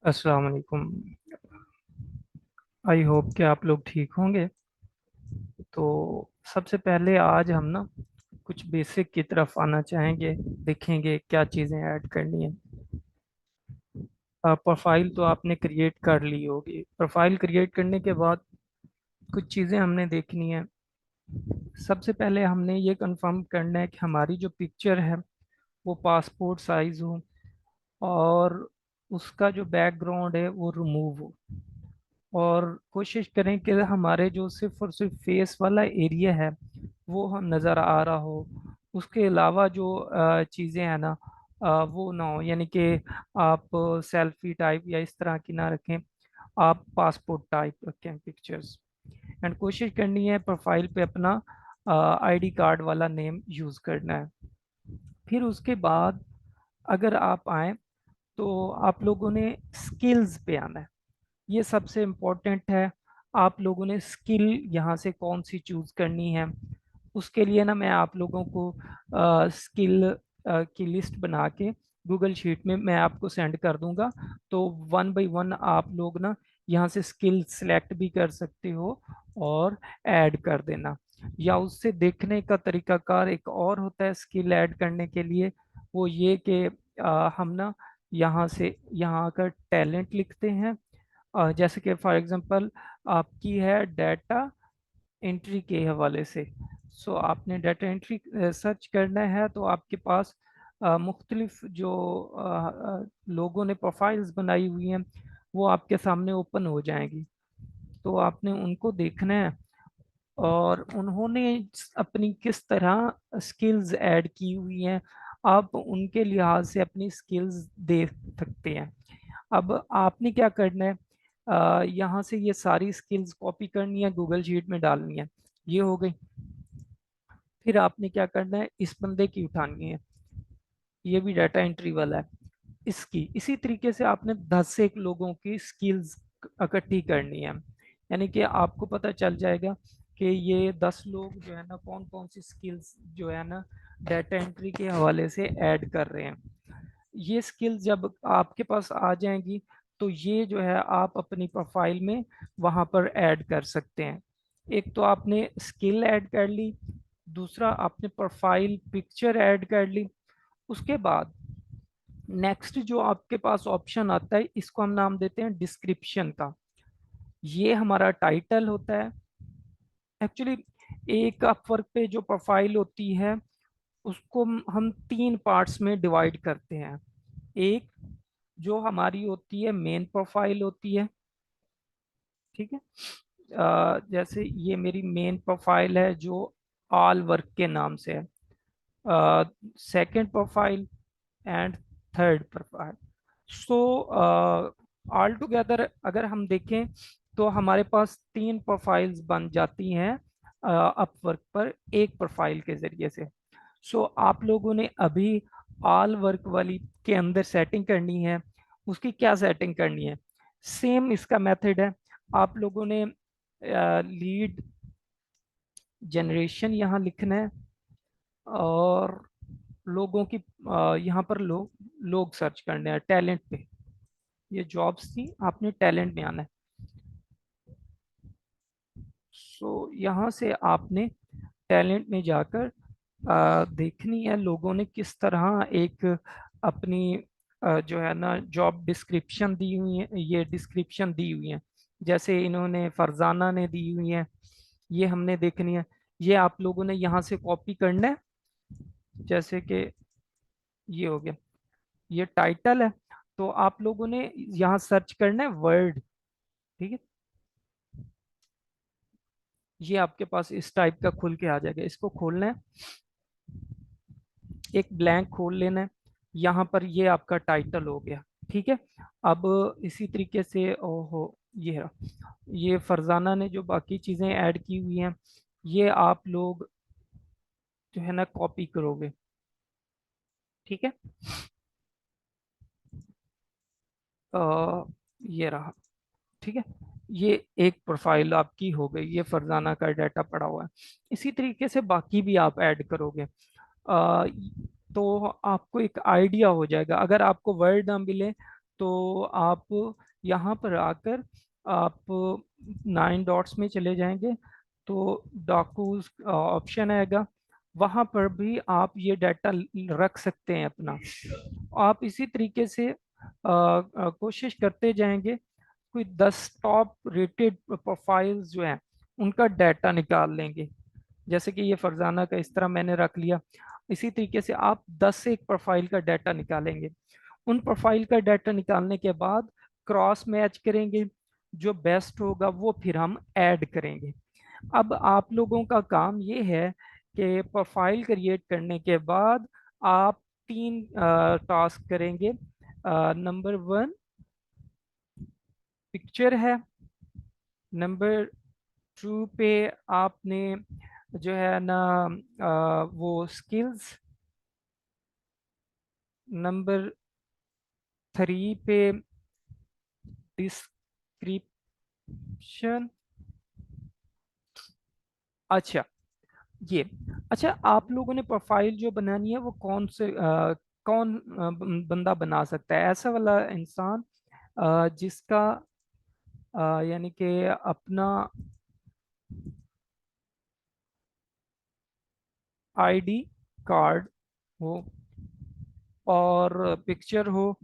अस्सलाम वालेकुम। I hope कि आप लोग ठीक होंगे। तो सबसे पहले आज हम ना कुछ बेसिक की तरफ आना चाहेंगे। देखेंगे क्या चीज़ें ऐड करनी है। प्रोफाइल तो आपने क्रिएट कर ली होगी। प्रोफाइल क्रिएट करने के बाद कुछ चीज़ें हमने देखनी है। सबसे पहले हमने ये कंफर्म करना है कि हमारी जो पिक्चर है वो पासपोर्ट साइज हो, और उसका जो बैकग्राउंड है वो रिमूव हो। और कोशिश करें कि हमारे जो सिर्फ और सिर्फ फेस वाला एरिया है वो हम नज़र आ रहा हो। उसके अलावा जो चीज़ें हैं ना, वो ना हो, यानी कि आप सेल्फी टाइप या इस तरह की ना रखें। आप पासपोर्ट टाइप रखें पिक्चर्स। एंड कोशिश करनी है प्रोफाइल पे अपना आईडी कार्ड वाला नेम यूज़ करना है। फिर उसके बाद अगर आप आए तो आप लोगों ने स्किल्स पे आना है। ये सबसे इम्पोर्टेंट है। आप लोगों ने स्किल यहाँ से कौन सी चूज करनी है। उसके लिए ना मैं आप लोगों को स्किल की लिस्ट बना के गूगल शीट में मैं आपको सेंड कर दूंगा। तो वन बाय वन आप लोग ना यहाँ से स्किल सेलेक्ट भी कर सकते हो और ऐड कर देना। या उससे देखने का तरीकाकार एक और होता है स्किल ऐड करने के लिए। वो ये कि हम ना यहाँ से यहाँ आकर टैलेंट लिखते हैं। जैसे कि फॉर एग्जांपल आपकी है डाटा एंट्री के हवाले से। सो आपने डाटा एंट्री सर्च करना है तो आपके पास मुख्तलिफ जो लोगों ने प्रोफाइल्स बनाई हुई हैं वो आपके सामने ओपन हो जाएंगी। तो आपने उनको देखना है और उन्होंने अपनी किस तरह स्किल्स ऐड की हुई हैं। आप उनके लिहाज से अपनी स्किल्स देख सकते हैं। अब आपने क्या करना है, यहाँ से ये सारी स्किल्स कॉपी करनी है, गूगल शीट में डालनी है। ये हो गई। फिर आपने क्या करना है, इस बंदे की उठानी है। ये भी डाटा एंट्री वाला है। इसकी इसी तरीके से आपने 10 से एक लोगों की स्किल्स इकट्ठी करनी है। यानी कि आपको पता चल जाएगा कि ये 10 लोग जो है ना कौन कौन सी स्किल्स जो है ना डाटा एंट्री के हवाले से ऐड कर रहे हैं। ये स्किल्स जब आपके पास आ जाएंगी तो ये जो है आप अपनी प्रोफाइल में वहां पर ऐड कर सकते हैं। एक तो आपने स्किल ऐड कर ली, दूसरा आपने प्रोफाइल पिक्चर ऐड कर ली। उसके बाद नेक्स्ट जो आपके पास ऑप्शन आता है इसको हम नाम देते हैं डिस्क्रिप्शन का। ये हमारा टाइटल होता है। एक्चुअली एक अपवर्क पे जो प्रोफाइल होती है उसको हम तीन पार्ट्स में डिवाइड करते हैं। एक जो हमारी होती है मेन प्रोफाइल होती है, ठीक है। जैसे ये मेरी मेन प्रोफाइल है जो ऑल वर्क के नाम से है। Second profile and third profile. So all together अगर हम देखें तो हमारे पास तीन प्रोफाइल्स बन जाती हैं अपवर्क पर एक प्रोफाइल के जरिए से। सो आप लोगों ने अभी ऑल वर्क वाली के अंदर सेटिंग करनी है। उसकी क्या सेटिंग करनी है, सेम इसका मेथड है। आप लोगों ने लीड जनरेशन यहाँ लिखना है, और लोगों की यहाँ पर लोग सर्च करने हैं टैलेंट पे। ये जॉब्स थी, आपने टैलेंट में आना है। सो यहाँ से आपने टैलेंट में जाकर देखनी है लोगों ने किस तरह एक अपनी जो है ना जॉब डिस्क्रिप्शन दी हुई है, ये डिस्क्रिप्शन दी हुई है। जैसे इन्होंने फरजाना ने दी हुई है, ये हमने देखनी है। ये आप लोगों ने यहाँ से कॉपी करना है। जैसे कि ये हो गया, ये टाइटल है। तो आप लोगों ने यहाँ सर्च करना है वर्ड, ठीक है। ये आपके पास इस टाइप का खुल के आ जाएगा। इसको खोलना है, एक ब्लैंक खोल लेना है। यहाँ पर ये आपका टाइटल हो गया, ठीक है। अब इसी तरीके से ओहो, ये रहा। ये फरजाना ने जो बाकी चीजें ऐड की हुई हैं ये आप लोग जो है ना कॉपी करोगे, ठीक है। ये रहा, ठीक है। ये एक प्रोफाइल आपकी हो गई, ये फरजाना का डाटा पड़ा हुआ है। इसी तरीके से बाकी भी आप ऐड करोगे। तो आपको एक आइडिया हो जाएगा। अगर आपको वर्ड ना मिले तो आप यहाँ पर आकर आप 9 डॉट्स में चले जाएंगे तो डॉक्यूज ऑप्शन आएगा, वहाँ पर भी आप ये डाटा रख सकते हैं अपना। आप इसी तरीके से कोशिश करते जाएंगे, कोई 10 टॉप रेटेड प्रोफाइल्स जो हैं उनका डाटा निकाल लेंगे। जैसे कि ये फरजाना का इस तरह मैंने रख लिया, इसी तरीके से आप 10 से एक प्रोफाइल का डाटा निकालेंगे। उन प्रोफाइल का डाटा निकालने के बाद क्रॉस मैच करेंगे, जो बेस्ट होगा वो फिर हम ऐड करेंगे। अब आप लोगों का काम ये है कि प्रोफाइल क्रिएट करने के बाद आप 3 टास्क करेंगे। नंबर 1 पिक्चर है, नंबर 2 पे आपने जो है ना वो स्किल्स, नंबर 3 पे डिस्क्रिप्शन। अच्छा ये, अच्छा आप लोगों ने प्रोफाइल जो बनानी है वो कौन से कौन बंदा बना सकता है? ऐसा वाला इंसान जिसका यानी कि अपना आईडी कार्ड हो और पिक्चर हो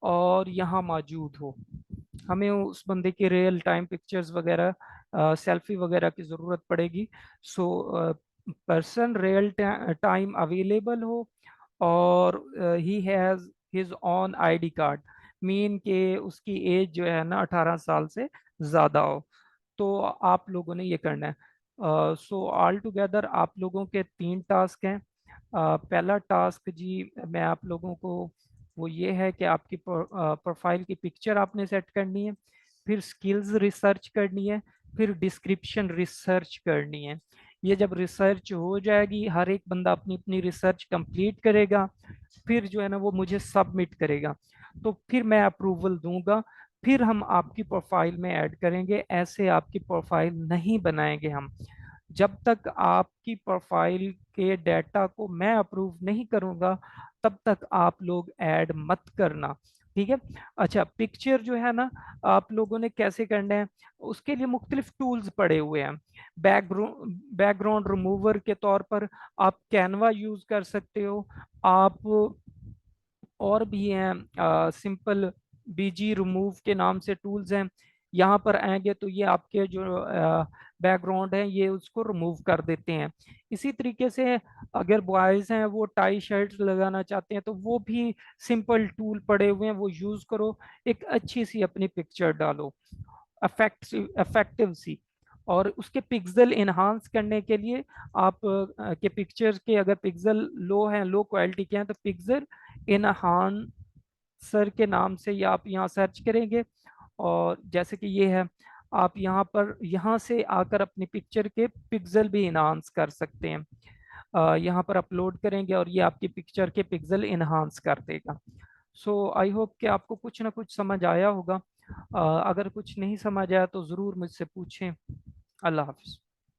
और यहाँ मौजूद हो। हमें उस बंदे के रियल टाइम पिक्चर्स वगैरह, सेल्फी वगैरह की ज़रूरत पड़ेगी। So person real time available हो और he has his on ID card, mean के उसकी एज जो है ना 18 साल से ज़्यादा हो। तो आप लोगों ने ये करना है। सो ऑल टुगेदर आप लोगों के 3 टास्क हैं। पहला टास्क जी मैं आप लोगों को वो ये है कि आपकी प्रोफाइल की पिक्चर आपने सेट करनी है, फिर स्किल्स रिसर्च करनी है, फिर डिस्क्रिप्शन रिसर्च करनी है। ये जब रिसर्च हो जाएगी, हर एक बंदा अपनी अपनी रिसर्च कंप्लीट करेगा, फिर जो है ना वो मुझे सबमिट करेगा, तो फिर मैं अप्रूवल दूंगा, फिर हम आपकी प्रोफाइल में ऐड करेंगे। ऐसे आपकी प्रोफाइल नहीं बनाएंगे हम। जब तक आपकी प्रोफाइल के डाटा को मैं अप्रूव नहीं करूंगा तब तक आप लोग ऐड मत करना, ठीक है? अच्छा पिक्चर जो है ना आप लोगों ने कैसे करना है, उसके लिए मुख्तलिफ टूल्स पड़े हुए हैं। बैकग्राउंड रिमूवर के तौर पर आप कैनवा यूज कर सकते हो। आप और भी हैं सिंपल बीजी रिमूव के नाम से टूल्स हैं। यहाँ पर आएंगे तो ये आपके जो बैकग्राउंड है ये उसको रिमूव कर देते हैं। इसी तरीके से अगर बॉयज हैं वो टाई शर्ट लगाना चाहते हैं तो वो भी सिंपल टूल पड़े हुए हैं, वो यूज करो, एक अच्छी सी अपनी पिक्चर डालो इफेक्टिव सी। और उसके पिक्सल इन्हांस करने के लिए आप के पिक्चर के अगर पिक्सल लो हैं, लो क्वालिटी के हैं, तो पिक्सल इन्हांसर के नाम से ये आप यहाँ सर्च करेंगे। और जैसे कि ये है, आप यहाँ पर यहाँ से आकर अपनी पिक्चर के पिक्सल भी इन्हांस कर सकते हैं। यहाँ पर अपलोड करेंगे और ये आपकी पिक्चर के पिक्सल इन्हांस कर देगा। सो आई होप कि आपको कुछ ना कुछ समझ आया होगा। अगर कुछ नहीं समझ आया तो ज़रूर मुझसे पूछें। अल्लाह हाफिज़।